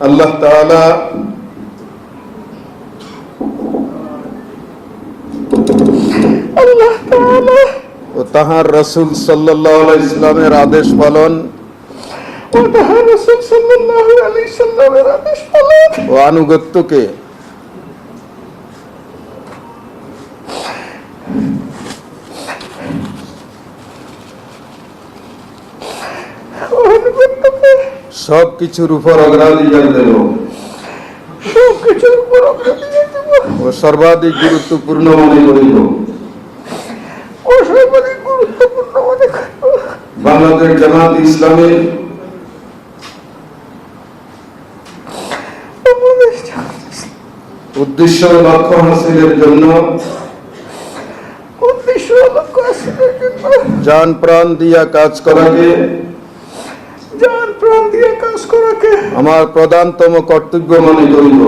আল্লাহ তাআলা ও তাহার রাসূল সাল্লাল্লাহু আলাইহি সাল্লামের আদেশ পালন ও আনুগত্যকে সবকিছুর উপর অগ্রাধিকার দেব ও সর্বাধিক গুরুত্বপূর্ণ মনে করিব বাংলাদেশ জামাত ইসলামী উদ্দেশ্য ও লক্ষ্য হাসিলের জন্য জান প্রাণ দিয়া কাজ করাকে আমার প্রধানতম কর্তব্য মনে করিব।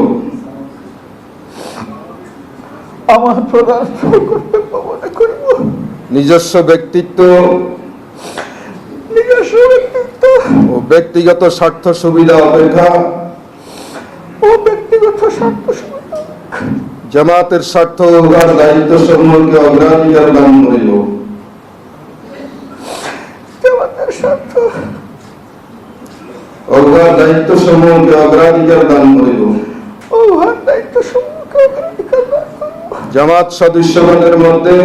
নিজস্ব ব্যক্তিত্ব ও ব্যক্তিগত স্বার্থ সুবিধা অপেক্ষা জামাতের স্বার্থ ও দায়িত্ব সমূহকে অগ্রাধিকার দান করিব। দায়িত্ব সমূহকে অগ্রাধিকার দান করিব। জামাত সদস্যগণের মধ্যে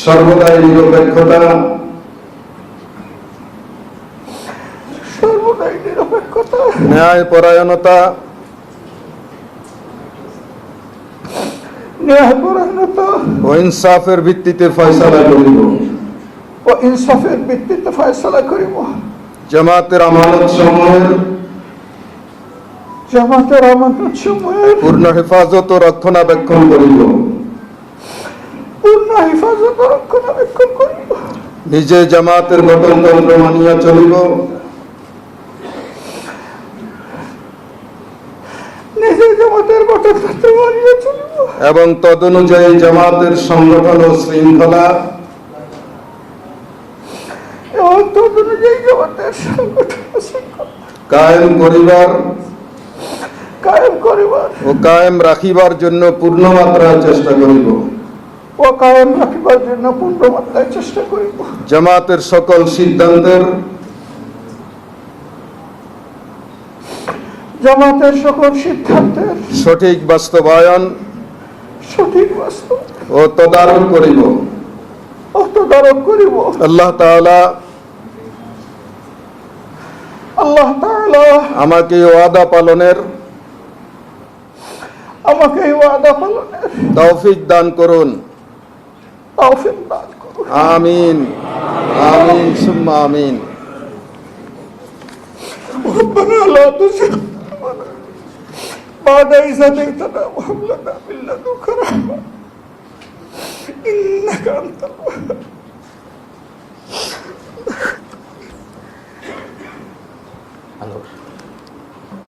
সর্বদাই নিরপেক্ষতা ন্যায় পরায়ণতা ও ইনসাফের ভিত্তিতে ফয়সালা করিব। জামাতের আমানত সমূহের পূর্ণ হেফাজত ও রক্ষণাবেক্ষণ করিব। নিজে জামাতের গঠনতন্ত্র মানিয়া চলিব এবং তদনুযায়ী জামাতের সংগঠন ও শৃঙ্খলা কায়েম করিবার ও কায়েম রাখিবার জন্য পূর্ণ মাত্রায় চেষ্টা করিব। জামাতের সকল সিদ্ধান্তের সঠিক বাস্তবায়ন ও তদারক করিব। আল্লাহ তাআলা আমাকে ওয়াদা পালনের তৌফিক দান করুন। আমিন আমিন সুম্মা আমিন। ربنا لا تزغ بعد إذ هديتنا وهب لنا من لدنك رحمة إنك أنت الوهاب